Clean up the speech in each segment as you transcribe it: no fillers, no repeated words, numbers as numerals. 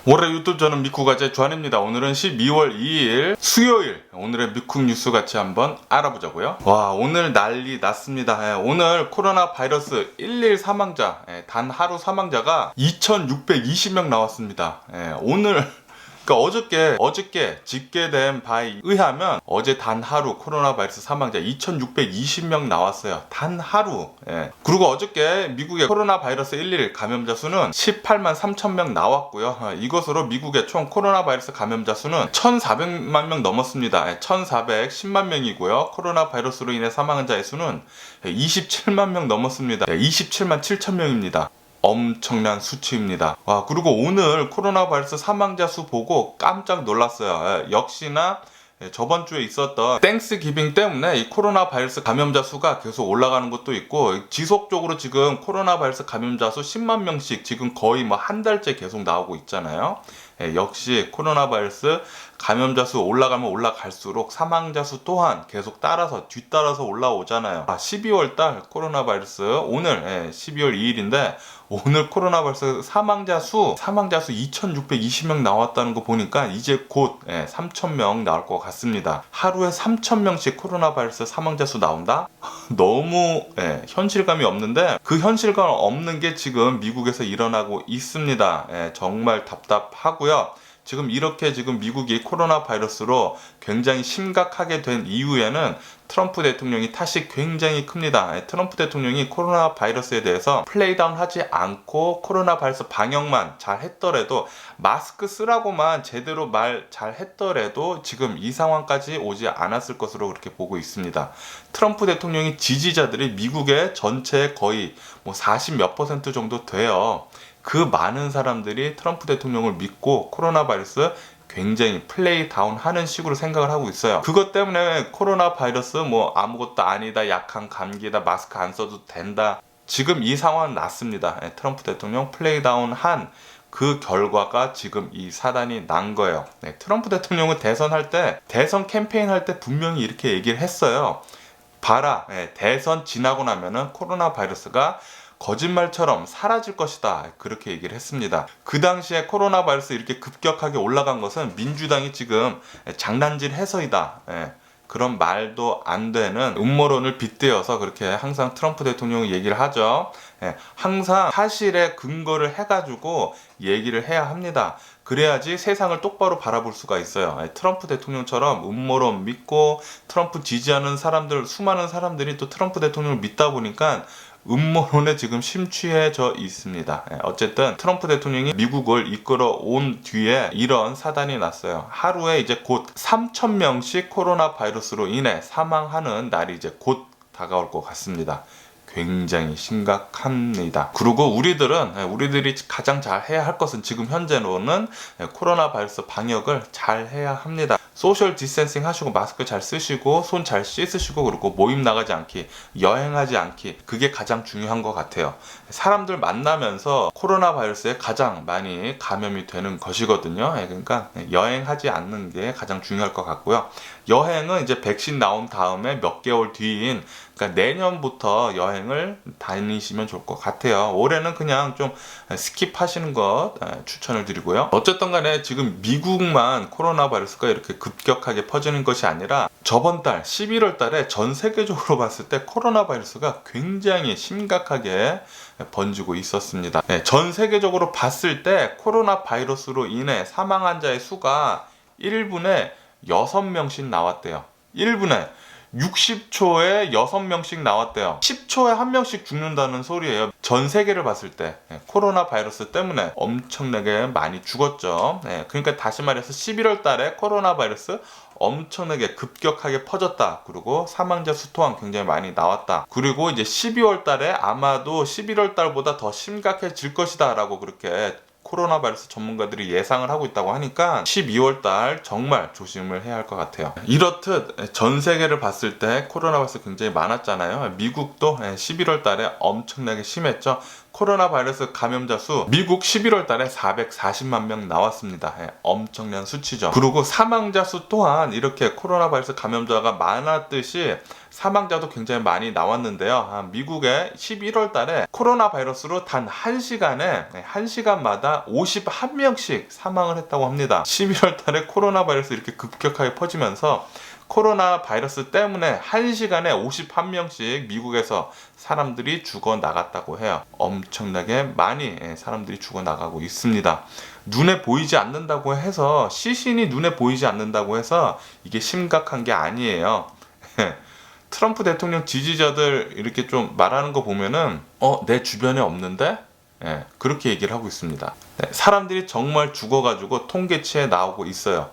올해 유튜브 저는 미쿠가제 주한입니다. 오늘은 12월 2일 수요일 오늘의 미쿡 뉴스 같이 한번 알아보자고요. 와, 오늘 난리 났습니다. 오늘 코로나 바이러스 1일 사망자, 단 하루 사망자가 2,620명 나왔습니다. 오늘 그러니까 어저께 집계된 바에 의하면 어제 단 하루 코로나 바이러스 사망자 2,620명 나왔어요. 단 하루. 그리고 어저께 미국의 코로나 바이러스 1일 감염자 수는 18만 3천 명 나왔고요. 이것으로 미국의 총 코로나 바이러스 감염자 수는 1,400만 명 넘었습니다. 1,410만 명이고요. 코로나 바이러스로 인해 사망한 자의 수는 27만 명 넘었습니다. 27만 7천 명입니다. 엄청난 수치입니다. 와, 그리고 오늘 코로나 바이러스 사망자 수 보고 깜짝 놀랐어요. 역시나 저번 주에 있었던 땡스기빙 때문에 이 코로나 바이러스 감염자 수가 계속 올라가는 것도 있고, 지속적으로 지금 코로나 바이러스 감염자 수 10만 명씩 지금 거의 뭐 한 달째 계속 나오고 있잖아요. 역시 코로나 바이러스 감염자 수 올라가면 올라갈수록 사망자 수 또한 계속 뒤따라서 올라오잖아요. 12월 달 코로나 바이러스 오늘 12월 2일인데 오늘 코로나 바이러스 사망자 수 2,620명 나왔다는 거 보니까 이제 곧 3,000명 나올 것 같습니다. 하루에 3,000명씩 코로나 바이러스 사망자 수 나온다? 너무 현실감이 없는데, 그 현실감 없는 게 지금 미국에서 일어나고 있습니다. 정말 답답하고요. 지금 미국이 코로나 바이러스로 굉장히 심각하게 된 이유에는 트럼프 대통령이 탓이 굉장히 큽니다. 트럼프 대통령이 코로나 바이러스에 대해서 플레이다운 하지 않고 코로나 바이러스 방역만 잘 했더라도, 마스크 쓰라고만 제대로 말 잘 했더라도 지금 이 상황까지 오지 않았을 것으로 그렇게 보고 있습니다. 트럼프 대통령의 지지자들이 미국의 전체 거의 40몇 % 정도 돼요. 그 많은 사람들이 트럼프 대통령을 믿고 코로나 바이러스 굉장히 플레이 다운 하는 식으로 생각을 하고 있어요. 그것 때문에 코로나 바이러스 아무것도 아니다, 약한 감기다, 마스크 안 써도 된다, 지금 이 상황은 났습니다. 트럼프 대통령 플레이 다운 한 그 결과가 지금 이 사단이 난 거예요. 트럼프 대통령은 대선 캠페인 할 때 분명히 이렇게 얘기를 했어요. 봐라, 대선 지나고 나면은 코로나 바이러스가 거짓말처럼 사라질 것이다, 그렇게 얘기를 했습니다. 그 당시에 코로나 바이러스 이렇게 급격하게 올라간 것은 민주당이 지금 장난질 해서이다, 그런 말도 안 되는 음모론을 빗대어서 그렇게 항상 트럼프 대통령이 얘기를 하죠. 항상 사실에 근거를 해가지고 얘기를 해야 합니다. 그래야지 세상을 똑바로 바라볼 수가 있어요. 트럼프 대통령처럼 음모론 믿고 트럼프 지지하는 사람들, 수많은 사람들이 또 트럼프 대통령을 믿다 보니까 음모론에 지금 심취해져 있습니다. 어쨌든 트럼프 대통령이 미국을 이끌어 온 뒤에 이런 사단이 났어요. 하루에 이제 곧 3,000명씩 코로나 바이러스로 인해 사망하는 날이 이제 곧 다가올 것 같습니다. 굉장히 심각합니다. 그리고 우리들이 가장 잘 해야 할 것은 지금 현재로는 코로나 바이러스 방역을 잘 해야 합니다. 소셜 디스텐싱 하시고 마스크 잘 쓰시고 손 잘 씻으시고, 그리고 모임 나가지 않기, 여행하지 않기, 그게 가장 중요한 것 같아요. 사람들 만나면서 코로나 바이러스에 가장 많이 감염이 되는 것이거든요. 그러니까 여행하지 않는 게 가장 중요할 것 같고요. 여행은 이제 백신 나온 다음에 몇 개월 뒤인, 그러니까 내년부터 여행을 다니시면 좋을 것 같아요. 올해는 그냥 좀 스킵하시는 것 추천을 드리고요. 어쨌든 간에 지금 미국만 코로나 바이러스가 이렇게 급격하게 퍼지는 것이 아니라 저번 달 11월 달에 전 세계적으로 봤을 때 코로나 바이러스가 굉장히 심각하게 번지고 있었습니다. 전 세계적으로 봤을 때 코로나 바이러스로 인해 사망한 자의 수가 1분에 6명씩 나왔대요. 1분에 60초에 6명씩 나왔대요. 10초에 1명씩 죽는다는 소리예요. 전 세계를 봤을 때 코로나 바이러스 때문에 엄청나게 많이 죽었죠. 그러니까 다시 말해서 11월 달에 코로나 바이러스 엄청나게 급격하게 퍼졌다. 그리고 사망자 수 또한 굉장히 많이 나왔다. 그리고 이제 12월 달에 아마도 11월 달보다 더 심각해질 것이다 라고 그렇게 코로나 바이러스 전문가들이 예상을 하고 있다고 하니까 12월 달 정말 조심을 해야 할 것 같아요. 이렇듯 전 세계를 봤을 때 코로나 바이러스 굉장히 많았잖아요. 미국도 11월 달에 엄청나게 심했죠. 코로나 바이러스 감염자 수 미국 11월 달에 440만 명 나왔습니다. 엄청난 수치죠. 그리고 사망자 수 또한 이렇게 코로나 바이러스 감염자가 많았듯이 사망자도 굉장히 많이 나왔는데요. 미국의 11월 달에 코로나 바이러스로 단 1시간에 1시간마다 51명씩 사망을 했다고 합니다. 11월 달에 코로나 바이러스 이렇게 급격하게 퍼지면서 코로나 바이러스 때문에 1시간에 51명씩 미국에서 사람들이 죽어나갔다고 해요. 엄청나게 많이 사람들이 죽어나가고 있습니다. 눈에 보이지 않는다고 해서, 시신이 눈에 보이지 않는다고 해서 이게 심각한 게 아니에요. 트럼프 대통령 지지자들 이렇게 좀 말하는 거 보면은 내 주변에 없는데? 그렇게 얘기를 하고 있습니다. 사람들이 정말 죽어가지고 통계치에 나오고 있어요.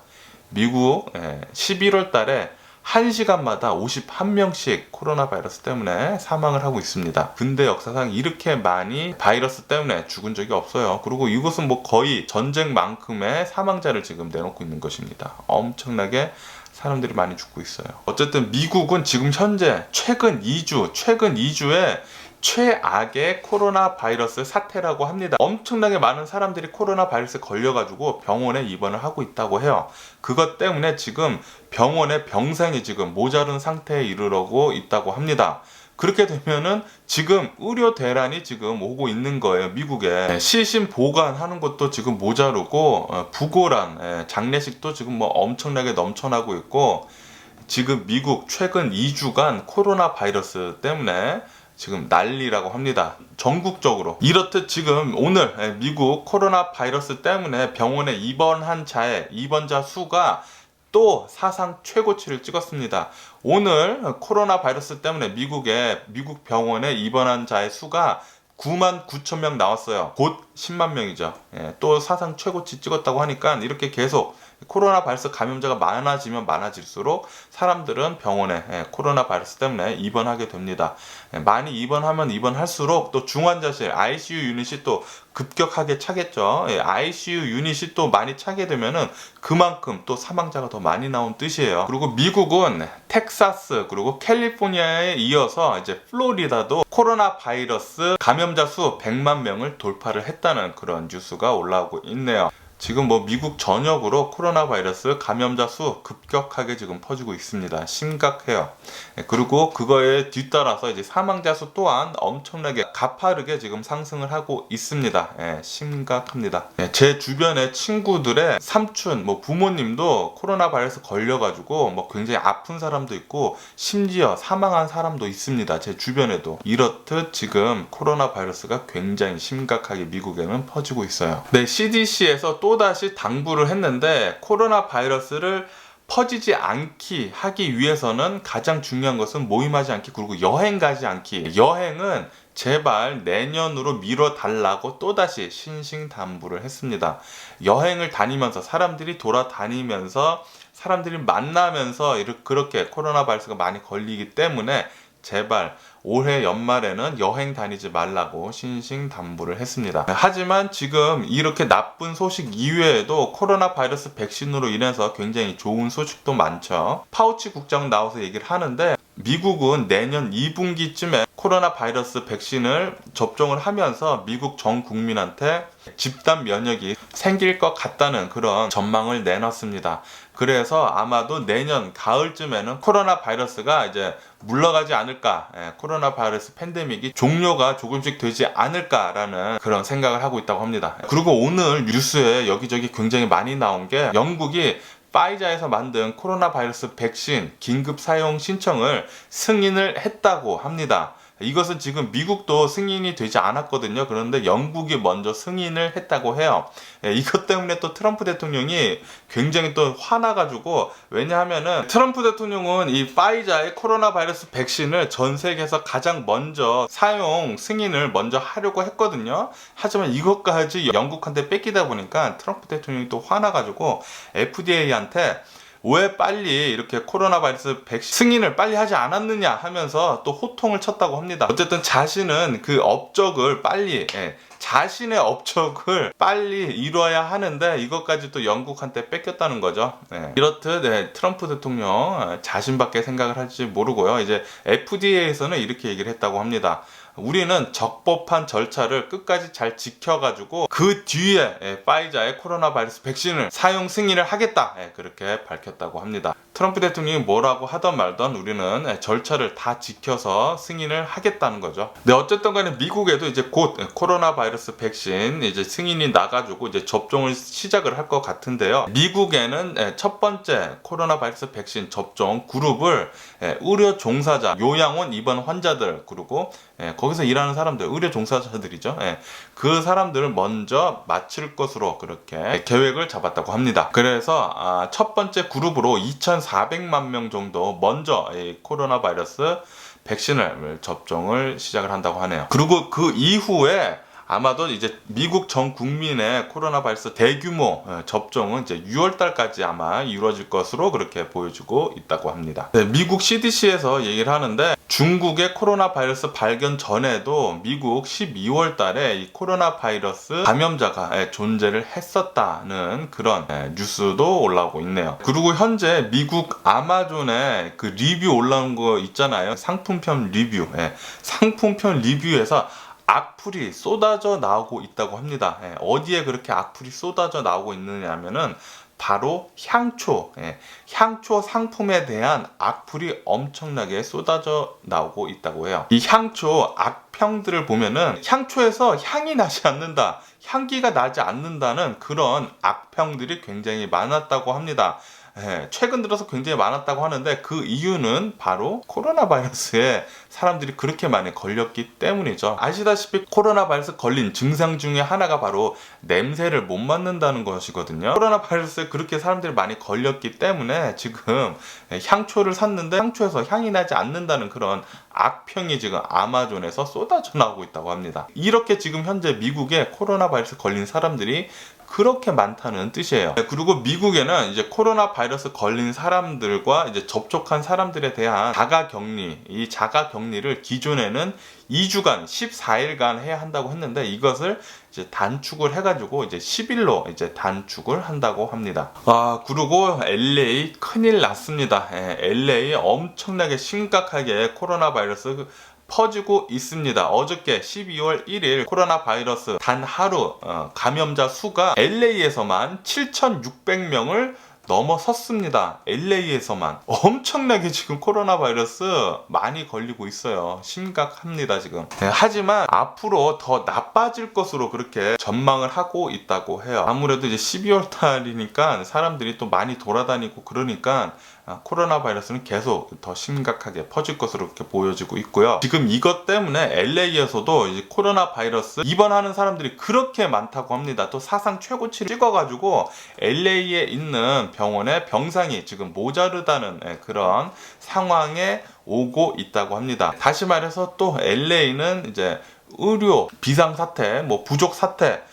미국 11월 달에 1시간마다 51명씩 코로나 바이러스 때문에 사망을 하고 있습니다. 근대 역사상 이렇게 많이 바이러스 때문에 죽은 적이 없어요. 그리고 이것은 뭐 거의 전쟁만큼의 사망자를 지금 내놓고 있는 것입니다. 엄청나게 사람들이 많이 죽고 있어요. 어쨌든 미국은 지금 현재 최근 2주에 최악의 코로나 바이러스 사태라고 합니다. 엄청나게 많은 사람들이 코로나 바이러스에 걸려가지고 병원에 입원을 하고 있다고 해요. 그것 때문에 지금 병원의 병상이 지금 모자른 상태에 이르러고 있다고 합니다. 그렇게 되면은 지금 의료 대란이 지금 오고 있는 거예요. 미국에 시신 보관하는 것도 지금 모자르고 부고란 장례식도 지금 뭐 엄청나게 넘쳐나고 있고, 지금 미국 최근 2주간 코로나 바이러스 때문에 지금 난리라고 합니다. 전국적으로. 이렇듯 지금 오늘 미국 코로나 바이러스 때문에 병원에 입원한 자의 입원자 수가 또 사상 최고치를 찍었습니다. 오늘 코로나 바이러스 때문에 미국 병원에 입원한 자의 수가 9만 9천 명 나왔어요. 곧 10만 명이죠. 또 사상 최고치 찍었다고 하니까 이렇게 계속 코로나 바이러스 감염자가 많아지면 많아질수록 사람들은 병원에 코로나 바이러스 때문에 입원하게 됩니다. 많이 입원하면 입원할수록 또 중환자실 ICU 유닛이 또 급격하게 차겠죠. ICU 유닛이 또 많이 차게 되면은 그만큼 또 사망자가 더 많이 나온 뜻이에요. 그리고 미국은 텍사스 그리고 캘리포니아에 이어서 이제 플로리다도 코로나 바이러스 감염자 수 100만 명을 돌파를 했다는 그런 뉴스가 올라오고 있네요. 지금 뭐 미국 전역으로 코로나 바이러스 감염자 수 급격하게 지금 퍼지고 있습니다. 심각해요. 그리고 그거에 뒤따라서 이제 사망자 수 또한 엄청나게 가파르게 지금 상승을 하고 있습니다. 심각합니다. 제 주변의 친구들의 삼촌, 뭐 부모님도 코로나 바이러스 걸려가지고 뭐 굉장히 아픈 사람도 있고 심지어 사망한 사람도 있습니다. 제 주변에도. 이렇듯 지금 코로나 바이러스가 굉장히 심각하게 미국에는 퍼지고 있어요. 네, CDC에서 또다시 당부를 했는데, 코로나 바이러스를 퍼지지 않기 하기 위해서는 가장 중요한 것은 모임하지 않기, 그리고 여행 가지 않기. 여행은 제발 내년으로 미뤄달라고 또다시 신신당부를 했습니다. 여행을 다니면서 사람들이 돌아다니면서 사람들이 만나면서 그렇게 코로나 바이러스가 많이 걸리기 때문에 제발 올해 연말에는 여행 다니지 말라고 신신당부를 했습니다. 하지만 지금 이렇게 나쁜 소식 이외에도 코로나 바이러스 백신으로 인해서 굉장히 좋은 소식도 많죠. 파우치 국장 나와서 얘기를 하는데, 미국은 내년 2분기쯤에 코로나 바이러스 백신을 접종을 하면서 미국 전 국민한테 집단 면역이 생길 것 같다는 그런 전망을 내놨습니다. 그래서 아마도 내년 가을쯤에는 코로나 바이러스가 이제 물러가지 않을까, 코로나 바이러스 팬데믹이 종료가 조금씩 되지 않을까라는 그런 생각을 하고 있다고 합니다. 그리고 오늘 뉴스에 여기저기 굉장히 많이 나온 게, 영국이 파이자에서 만든 코로나 바이러스 백신 긴급 사용 신청을 승인을 했다고 합니다. 이것은 지금 미국도 승인이 되지 않았거든요. 그런데 영국이 먼저 승인을 했다고 해요. 이것 때문에 또 트럼프 대통령이 굉장히 또 화나가지고, 왜냐하면은 트럼프 대통령은 이 파이자의 코로나 바이러스 백신을 전 세계에서 가장 먼저 사용 승인을 먼저 하려고 했거든요. 하지만 이것까지 영국한테 뺏기다 보니까 트럼프 대통령이 또 화나가지고 FDA한테 왜 빨리 이렇게 코로나 바이러스 백신 승인을 빨리 하지 않았느냐 하면서 또 호통을 쳤다고 합니다. 어쨌든 자신은 그 업적을 빨리, 자신의 업적을 빨리 이뤄야 하는데 이것까지 또 영국한테 뺏겼다는 거죠. 이렇듯 트럼프 대통령 자신밖에 생각을 할지 모르고요. 이제 FDA에서는 이렇게 얘기를 했다고 합니다. 우리는 적법한 절차를 끝까지 잘 지켜가지고 그 뒤에 파이자의 코로나 바이러스 백신을 사용 승인을 하겠다, 그렇게 밝혔다고 합니다. 트럼프 대통령이 뭐라고 하던 말던 우리는 절차를 다 지켜서 승인을 하겠다는 거죠. 네, 어쨌든 간에 미국에도 이제 곧 코로나 바이러스 백신 이제 승인이 나가지고 이제 접종을 시작을 할 것 같은데요. 미국에는 첫 번째 코로나 바이러스 백신 접종 그룹을 의료 종사자, 요양원 입원 환자들, 그리고 거기서 일하는 사람들, 의료 종사자들이죠. 그 사람들을 먼저 마칠 것으로 그렇게 계획을 잡았다고 합니다. 그래서 첫 번째 그룹으로 2,400만 명 정도 먼저 이 코로나 바이러스 백신을 접종을 시작을 한다고 하네요. 그리고 그 이후에 아마도 이제 미국 전 국민의 코로나 바이러스 대규모 접종은 이제 6월 달까지 아마 이루어질 것으로 그렇게 보여지고 있다고 합니다. 네, 미국 CDC에서 얘기를 하는데 중국의 코로나 바이러스 발견 전에도 미국 12월 달에 이 코로나 바이러스 감염자가 존재를 했었다는 그런 뉴스도 올라오고 있네요. 그리고 현재 미국 아마존에 그 리뷰 올라온 거 있잖아요. 상품편 리뷰. 상품편 리뷰에서 악플이 쏟아져 나오고 있다고 합니다. 어디에 그렇게 악플이 쏟아져 나오고 있느냐면은 바로 향초, 향초 상품에 대한 악플이 엄청나게 쏟아져 나오고 있다고 해요. 이 향초 악평들을 보면은 향초에서 향이 나지 않는다, 향기가 나지 않는다는 그런 악평들이 굉장히 많았다고 합니다. 최근 들어서 굉장히 많았다고 하는데 그 이유는 바로 코로나 바이러스에 사람들이 그렇게 많이 걸렸기 때문이죠. 아시다시피 코로나 바이러스 걸린 증상 중에 하나가 바로 냄새를 못 맡는다는 것이거든요. 코로나 바이러스에 그렇게 사람들이 많이 걸렸기 때문에 지금 향초를 샀는데 향초에서 향이 나지 않는다는 그런 악평이 지금 아마존에서 쏟아져 나오고 있다고 합니다. 이렇게 지금 현재 미국에 코로나 바이러스 걸린 사람들이 그렇게 많다는 뜻이에요. 그리고 미국에는 이제 코로나 바이러스 걸린 사람들과 이제 접촉한 사람들에 대한 자가격리, 이 자가격리를 기존에는 2주간, 14일간 해야 한다고 했는데 이것을 이제 단축을 해가지고 이제 10일로 이제 단축을 한다고 합니다. 그리고 LA 큰일 났습니다. LA 엄청나게 심각하게 코로나 바이러스 퍼지고 있습니다. 어저께 12월 1일 코로나 바이러스 단 하루 감염자 수가 LA에서만 7,600명을 넘어섰습니다. LA에서만 엄청나게 지금 코로나 바이러스 많이 걸리고 있어요. 심각합니다 지금. 하지만 앞으로 더 나빠질 것으로 그렇게 전망을 하고 있다고 해요. 아무래도 이제 12월 달이니까 사람들이 또 많이 돌아다니고 그러니까 코로나 바이러스는 계속 더 심각하게 퍼질 것으로 이렇게 보여지고 있고요. 지금 이것 때문에 LA에서도 이제 코로나 바이러스 입원하는 사람들이 그렇게 많다고 합니다. 또 사상 최고치를 찍어가지고 LA에 있는 병원에 병상이 지금 모자르다는 그런 상황에 오고 있다고 합니다. 다시 말해서 또 LA는 이제 의료 비상사태, 부족 사태,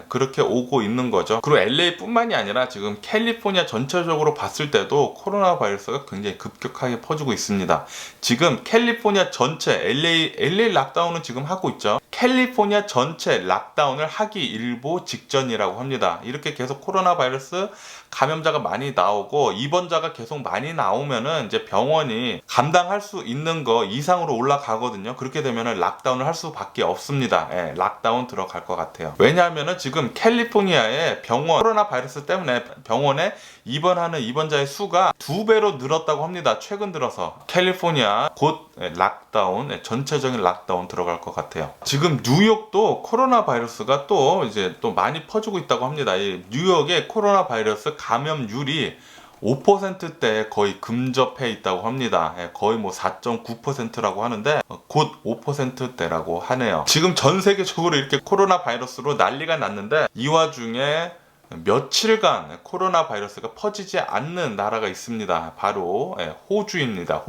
그렇게 오고 있는 거죠. 그리고 LA뿐만이 아니라 지금 캘리포니아 전체적으로 봤을 때도 코로나 바이러스가 굉장히 급격하게 퍼지고 있습니다. 지금 캘리포니아 전체 LA 락다운은 지금 하고 있죠. 캘리포니아 전체 락다운을 하기 일보 직전이라고 합니다. 이렇게 계속 코로나 바이러스 감염자가 많이 나오고 입원자가 계속 많이 나오면은 이제 병원이 감당할 수 있는 거 이상으로 올라가거든요. 그렇게 되면은 락다운을 할 수밖에 없습니다. 락다운 들어갈 것 같아요. 왜냐하면은 지금 캘리포니아의 병원 코로나 바이러스 때문에 병원에 입원하는 입원자의 수가 2배로 늘었다고 합니다. 최근 들어서 캘리포니아 곧 락다운, 전체적인 락다운 들어갈 것 같아요. 지금 뉴욕도 코로나 바이러스가 또 이제 또 많이 퍼지고 있다고 합니다. 이 뉴욕의 코로나 바이러스 감염률이 5%대에 거의 근접해 있다고 합니다. 거의 4.9%라고 하는데 곧 5%대라고 하네요. 지금 전 세계적으로 이렇게 코로나 바이러스로 난리가 났는데 이 와중에 며칠간 코로나 바이러스가 퍼지지 않는 나라가 있습니다. 바로 호주입니다.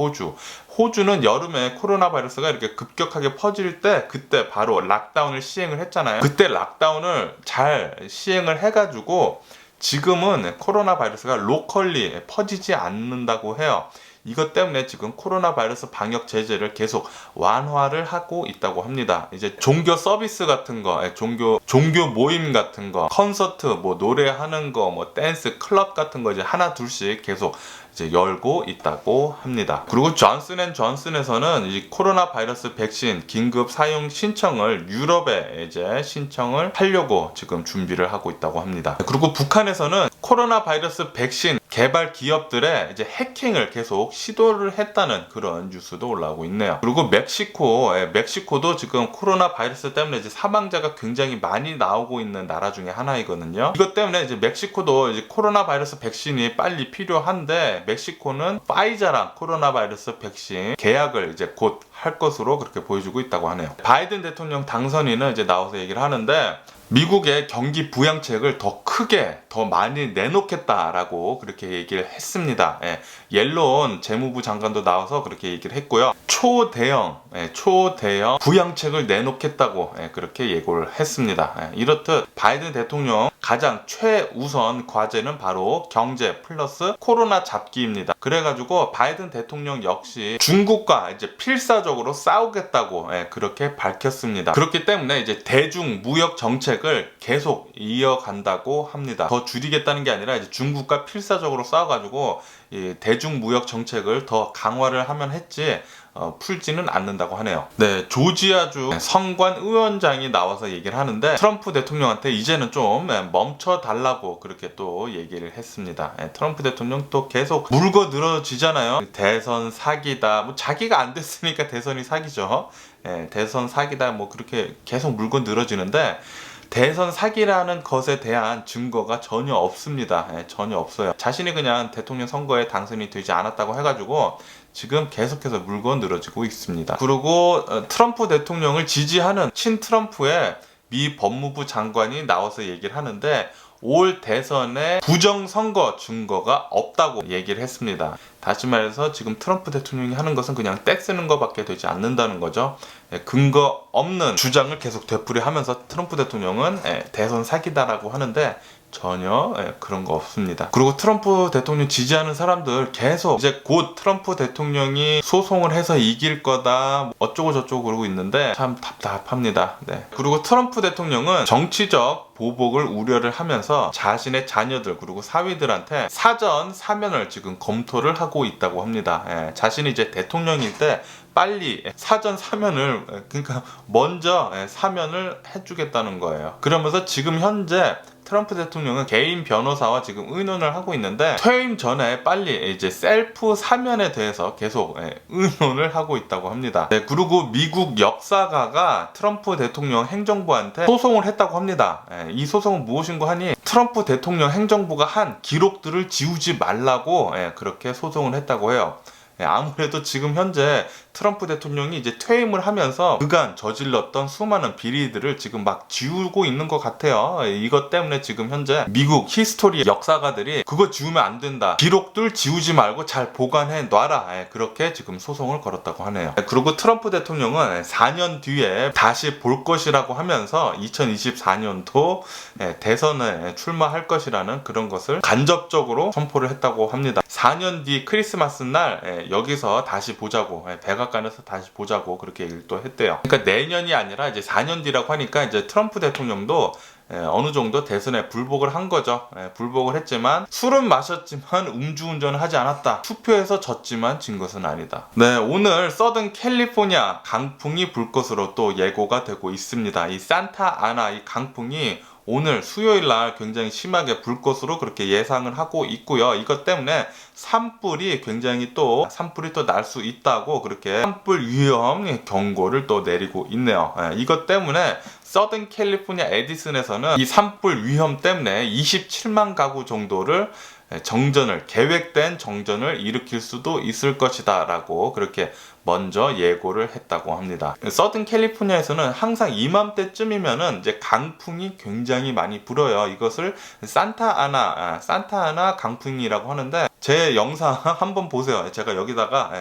호주는 여름에 코로나 바이러스가 이렇게 급격하게 퍼질 때 그때 바로 락다운을 시행을 했잖아요. 그때 락다운을 잘 시행을 해가지고 지금은 코로나 바이러스가 로컬리 퍼지지 않는다고 해요. 이것 때문에 지금 코로나 바이러스 방역 제재를 계속 완화를 하고 있다고 합니다. 이제 종교 서비스 같은 거, 종교 모임 같은 거, 콘서트, 뭐 노래하는 거, 뭐 댄스 클럽 같은 거 이제 하나 둘씩 계속 이제 열고 있다고 합니다. 그리고 존슨앤존슨에서는 이 코로나 바이러스 백신 긴급 사용 신청을 유럽에 이제 신청을 하려고 지금 준비를 하고 있다고 합니다. 그리고 북한에서는 코로나 바이러스 백신 개발 기업들의 이제 해킹을 계속 시도를 했다는 그런 뉴스도 올라오고 있네요. 그리고 멕시코도 지금 코로나 바이러스 때문에 이제 사망자가 굉장히 많이 나오고 있는 나라 중에 하나이거든요. 이것 때문에 이제 멕시코도 이제 코로나 바이러스 백신이 빨리 필요한데 멕시코는 파이자랑 코로나 바이러스 백신 계약을 이제 곧 할 것으로 그렇게 보여주고 있다고 하네요. 바이든 대통령 당선인은 이제 나와서 얘기를 하는데 미국의 경기 부양책을 더 크게 더 많이 내놓겠다라고 그렇게 얘기를 했습니다. 옐런 재무부 장관도 나와서 그렇게 얘기를 했고요. 초대형 부양책을 내놓겠다고 그렇게 예고를 했습니다. 이렇듯 바이든 대통령 가장 최우선 과제는 바로 경제 플러스 코로나 잡기입니다. 그래가지고 바이든 대통령 역시 중국과 이제 필사적으로 싸우겠다고 그렇게 밝혔습니다. 그렇기 때문에 이제 대중 무역 정책을 계속 이어간다고 합니다. 더 줄이겠다는 게 아니라 이제 중국과 필사적으로 싸워가지고 이 대중 무역 정책을 더 강화를 하면 했지 풀지는 않는다고 하네요. 네, 조지아주 성관 의원장이 나와서 얘기를 하는데 트럼프 대통령한테 이제는 좀 멈춰 달라고 그렇게 또 얘기를 했습니다. 트럼프 대통령 또 계속 물고 늘어지잖아요. 대선 사기다. 뭐 자기가 안 됐으니까 대선이 사기죠. 대선 사기다. 뭐 그렇게 계속 물고 늘어지는데 대선 사기라는 것에 대한 증거가 전혀 없습니다. 전혀 없어요. 자신이 그냥 대통령 선거에 당선이 되지 않았다고 해가지고 지금 계속해서 물고 늘어지고 있습니다. 그리고 트럼프 대통령을 지지하는 친트럼프의 미 법무부 장관이 나와서 얘기를 하는데 올 대선에 부정선거 증거가 없다고 얘기를 했습니다. 다시 말해서 지금 트럼프 대통령이 하는 것은 그냥 떼쓰는 것밖에 되지 않는다는 거죠. 근거 없는 주장을 계속 되풀이하면서 트럼프 대통령은 대선 사기다라고 하는데 전혀 그런 거 없습니다. 그리고 트럼프 대통령 지지하는 사람들 계속 이제 곧 트럼프 대통령이 소송을 해서 이길 거다 어쩌고 저쩌고 그러고 있는데 참 답답합니다. 그리고 트럼프 대통령은 정치적 보복을 우려를 하면서 자신의 자녀들 그리고 사위들한테 사전 사면을 지금 검토를 하고 있다고 합니다. 자신이 이제 대통령일 때 빨리 사전 사면을 그러니까 먼저 사면을 해주겠다는 거예요. 그러면서 지금 현재 트럼프 대통령은 개인 변호사와 지금 의논을 하고 있는데 퇴임 전에 빨리 이제 셀프 사면에 대해서 계속 의논을 하고 있다고 합니다. 그리고 미국 역사가가 트럼프 대통령 행정부한테 소송을 했다고 합니다. 이 소송은 무엇인가 하니 트럼프 대통령 행정부가 한 기록들을 지우지 말라고 그렇게 소송을 했다고 해요. 아무래도 지금 현재 트럼프 대통령이 이제 퇴임을 하면서 그간 저질렀던 수많은 비리들을 지금 막 지우고 있는 것 같아요. 이것 때문에 지금 현재 미국 히스토리 역사가들이 그거 지우면 안 된다. 기록들 지우지 말고 잘 보관해 놔라. 그렇게 지금 소송을 걸었다고 하네요. 그리고 트럼프 대통령은 4년 뒤에 다시 볼 것이라고 하면서 2024년도 대선에 출마할 것이라는 그런 것을 간접적으로 선포를 했다고 합니다. 4년 뒤 크리스마스 날 여기서 다시 보자고 백악관에서 다시 보자고 그렇게 얘기를 또 했대요. 그러니까 내년이 아니라 이제 4년 뒤라고 하니까 이제 트럼프 대통령도 어느 정도 대선에 불복을 한 거죠. 불복을 했지만 술은 마셨지만 음주운전을 하지 않았다. 투표에서 졌지만 진 것은 아니다. 오늘 서든 캘리포니아 강풍이 불 것으로 또 예고가 되고 있습니다. 이 산타 아나 이 강풍이 오늘 수요일 날 굉장히 심하게 불 것으로 그렇게 예상을 하고 있고요. 이것 때문에 산불이 또 날 수 있다고 그렇게 산불 위험 경고를 또 내리고 있네요. 이것 때문에 서든 캘리포니아 에디슨에서는 이 산불 위험 때문에 27만 가구 정도를 계획된 정전을 일으킬 수도 있을 것이다 라고 그렇게 먼저 예고를 했다고 합니다. 서든 캘리포니아에서는 항상 이맘때쯤이면은 이제 강풍이 굉장히 많이 불어요. 이것을 산타 아나 강풍이라고 하는데 제 영상 한번 보세요. 제가 여기다가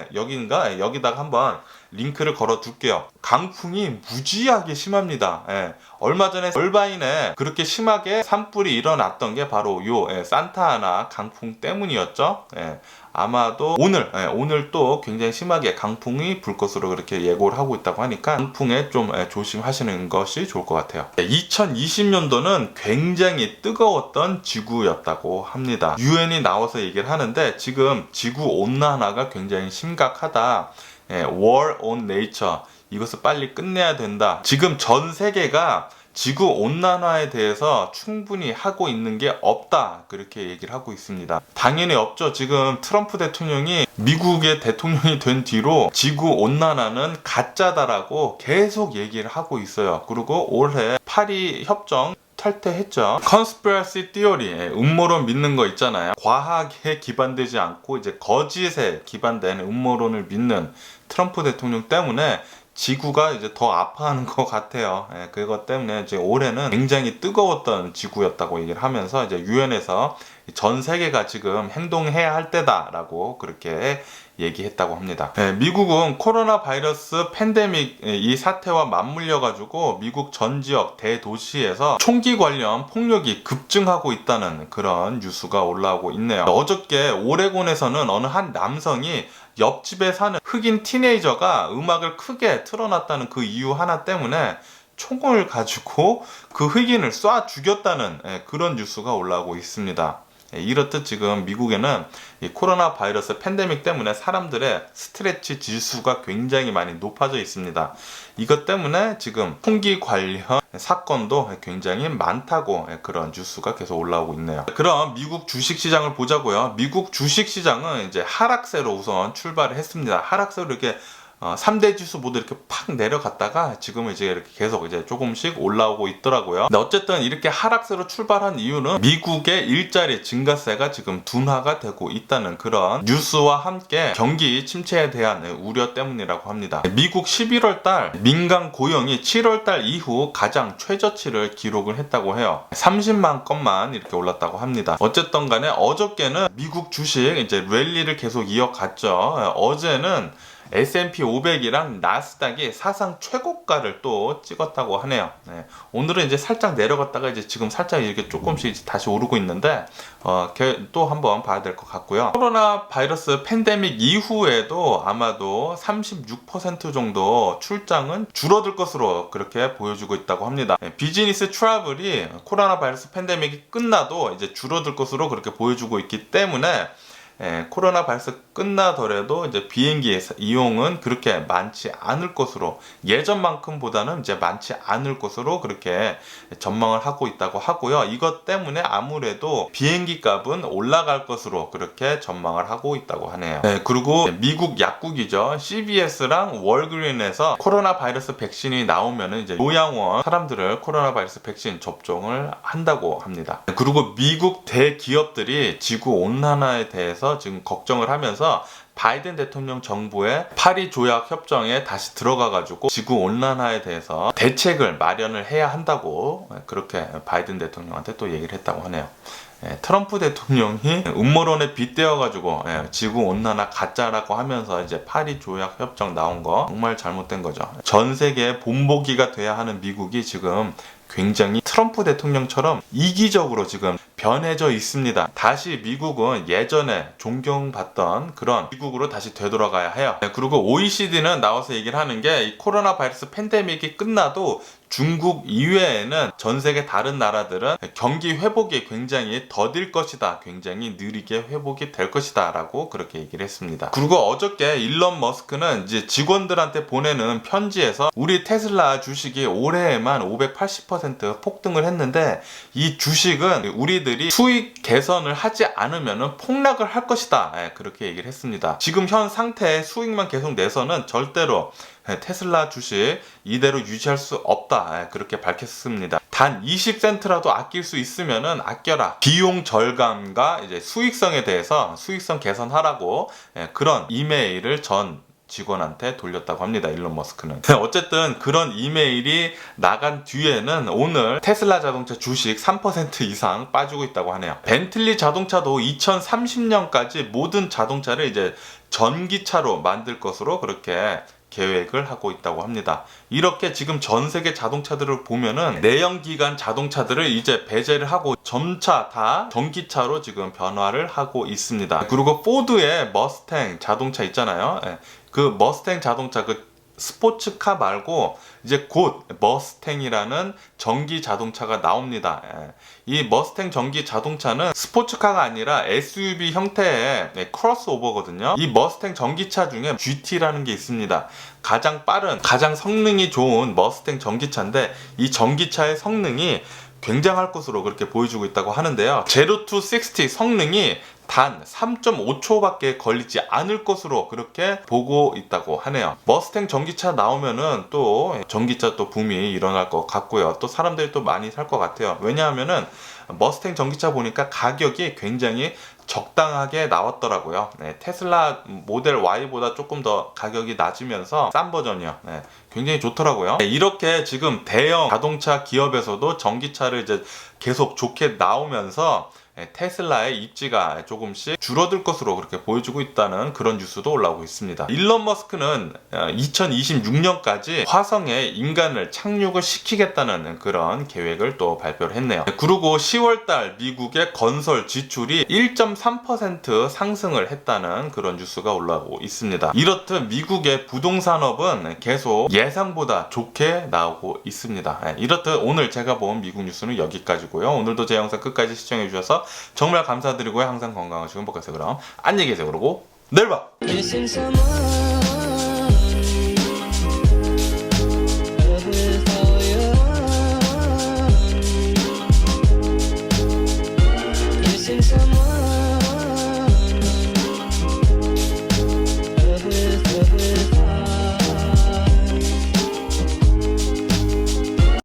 한번 링크를 걸어 둘게요. 강풍이 무지하게 심합니다. 예. 얼마 전에 얼바인에 그렇게 심하게 산불이 일어났던 게 바로 요 산타아나 강풍 때문이었죠. 예. 아마도 오늘 또 굉장히 심하게 강풍이 불 것으로 그렇게 예고를 하고 있다고 하니까 강풍에 좀 조심하시는 것이 좋을 것 같아요. 2020년도는 굉장히 뜨거웠던 지구였다고 합니다. 유엔이 나와서 얘기를 하는데 지금 지구 온난화가 굉장히 심각하다. War on Nature, 이것을 빨리 끝내야 된다. 지금 전 세계가 지구 온난화에 대해서 충분히 하고 있는 게 없다, 그렇게 얘기를 하고 있습니다. 당연히 없죠. 지금 트럼프 대통령이 미국의 대통령이 된 뒤로 지구 온난화는 가짜다라고 계속 얘기를 하고 있어요. 그리고 올해 파리 협정 탈퇴했죠. 컨스피러시 티어리, 음모론 믿는 거 있잖아요. 과학에 기반되지 않고 이제 거짓에 기반된 음모론을 믿는 트럼프 대통령 때문에 지구가 이제 더 아파하는 것 같아요. 그것 때문에 이제 올해는 굉장히 뜨거웠던 지구였다고 얘기를 하면서 이제 유엔에서 전 세계가 지금 행동해야 할 때다라고 그렇게 얘기했다고 합니다. 미국은 코로나 바이러스 팬데믹 이 사태와 맞물려 가지고 미국 전 지역 대도시에서 총기 관련 폭력이 급증하고 있다는 그런 뉴스가 올라오고 있네요. 어저께 오레곤에서는 어느 한 남성이 옆집에 사는 흑인 티네이저가 음악을 크게 틀어놨다는 그 이유 하나 때문에 총을 가지고 그 흑인을 쏴 죽였다는 그런 뉴스가 올라오고 있습니다. 이렇듯 지금 미국에는 이 코로나 바이러스 팬데믹 때문에 사람들의 스트레스 지수가 굉장히 많이 높아져 있습니다. 이것 때문에 지금 총기 관련 사건도 굉장히 많다고 그런 뉴스가 계속 올라오고 있네요. 그럼 미국 주식시장을 보자고요. 미국 주식시장은 이제 하락세로 우선 출발을 했습니다. 하락세로 이렇게 3대 지수 모두 이렇게 팍 내려갔다가 지금은 이제 이렇게 계속 이제 조금씩 올라오고 있더라고요. 근데 어쨌든 이렇게 하락세로 출발한 이유는 미국의 일자리 증가세가 지금 둔화가 되고 있다는 그런 뉴스와 함께 경기 침체에 대한 우려 때문이라고 합니다. 미국 11월 달 민간 고용이 7월 달 이후 가장 최저치를 기록을 했다고 해요. 30만 건만 이렇게 올랐다고 합니다. 어쨌든 간에 어저께는 미국 주식 이제 랠리를 계속 이어갔죠. 어제는 S&P 500이랑 나스닥이 사상 최고가를 또 찍었다고 하네요. 오늘은 이제 살짝 내려갔다가 이제 지금 살짝 이렇게 조금씩 이제 다시 오르고 있는데 또 한번 봐야 될 것 같고요. 코로나 바이러스 팬데믹 이후에도 아마도 36% 정도 출장은 줄어들 것으로 그렇게 보여주고 있다고 합니다. 비즈니스 트래블이 코로나 바이러스 팬데믹이 끝나도 이제 줄어들 것으로 그렇게 보여주고 있기 때문에 코로나 바이러스 끝나더라도 이제 비행기 이용은 그렇게 많지 않을 것으로, 예전만큼보다는 이제 많지 않을 것으로 그렇게 전망을 하고 있다고 하고요. 이것 때문에 아무래도 비행기 값은 올라갈 것으로 그렇게 전망을 하고 있다고 하네요. 그리고 미국 약국이죠. CVS랑 월그린에서 코로나 바이러스 백신이 나오면은 이제 요양원 사람들을 코로나 바이러스 백신 접종을 한다고 합니다. 그리고 미국 대기업들이 지구 온난화에 대해서 지금 걱정을 하면서 바이든 대통령 정부의 파리 조약 협정에 다시 들어가가지고 지구 온난화에 대해서 대책을 마련을 해야 한다고 그렇게 바이든 대통령한테 또 얘기를 했다고 하네요. 트럼프 대통령이 음모론에 빗대어가지고 지구 온난화 가짜라고 하면서 이제 파리 조약 협정 나온 거 정말 잘못된 거죠. 전 세계 본보기가 돼야 하는 미국이 지금 굉장히 트럼프 대통령처럼 이기적으로 지금 변해져 있습니다. 다시 미국은 예전에 존경받던 그런 미국으로 다시 되돌아가야 해요. 그리고 OECD는 나와서 얘기를 하는 게 이 코로나 바이러스 팬데믹이 끝나도 중국 이외에는 전 세계 다른 나라들은 경기 회복이 굉장히 더딜 것이다. 굉장히 느리게 회복이 될 것이다. 라고 그렇게 얘기를 했습니다. 그리고 어저께 일론 머스크는 이제 직원들한테 보내는 편지에서 우리 테슬라 주식이 올해에만 580% 폭등을 했는데 이 주식은 우리들이 수익 개선을 하지 않으면 폭락을 할 것이다. 그렇게 얘기를 했습니다. 지금 현 상태의 수익만 계속 내서는 절대로 테슬라 주식 이대로 유지할 수 없다. 그렇게 밝혔습니다. 단 20센트라도 아낄 수 있으면은 아껴라. 비용 절감과 이제 수익성에 대해서 수익성 개선하라고 그런 이메일을 전 직원한테 돌렸다고 합니다. 일론 머스크는. 어쨌든 그런 이메일이 나간 뒤에는 오늘 테슬라 자동차 주식 3% 이상 빠지고 있다고 하네요. 벤틀리 자동차도 2030년까지 모든 자동차를 이제 전기차로 만들 것으로 그렇게 계획을 하고 있다고 합니다. 이렇게 지금 전 세계 자동차들을 보면은 내연기관 자동차들을 이제 배제를 하고 점차 다 전기차로 지금 변화를 하고 있습니다. 그리고 포드의 머스탱 자동차 있잖아요. 그 머스탱 자동차 스포츠카 말고 이제 곧 머스탱이라는 전기 자동차가 나옵니다. 이 머스탱 전기 자동차는 스포츠카가 아니라 SUV 형태의 크로스오버거든요. 이 머스탱 전기차 중에 GT라는 게 있습니다. 가장 빠른, 가장 성능이 좋은 머스탱 전기차인데 이 전기차의 성능이 굉장할 것으로 그렇게 보여주고 있다고 하는데요. 0 to 60 성능이 단 3.5초밖에 걸리지 않을 것으로 그렇게 보고 있다고 하네요. 머스탱 전기차 나오면은 또 전기차 또 붐이 일어날 것 같고요. 또 사람들이 또 많이 살 것 같아요. 왜냐하면은 머스탱 전기차 보니까 가격이 굉장히 적당하게 나왔더라고요. 테슬라 모델 Y보다 조금 더 가격이 낮으면서 싼 버전이요. 굉장히 좋더라고요. 이렇게 지금 대형 자동차 기업에서도 전기차를 이제 계속 좋게 나오면서 테슬라의 입지가 조금씩 줄어들 것으로 그렇게 보여주고 있다는 그런 뉴스도 올라오고 있습니다. 일론 머스크는 2026년까지 화성에 인간을 착륙을 시키겠다는 그런 계획을 또 발표를 했네요. 그리고 10월달 미국의 건설 지출이 1.3% 상승을 했다는 그런 뉴스가 올라오고 있습니다. 이렇듯 미국의 부동산업은 계속 예상보다 좋게 나오고 있습니다. 이렇듯 오늘 제가 본 미국 뉴스는 여기까지고요. 오늘도 제 영상 끝까지 시청해 주셔서 정말 감사드리고요. 항상 건강하시고 행복하세요. 그럼 안녕히 계세요. 그러고 내일 봐.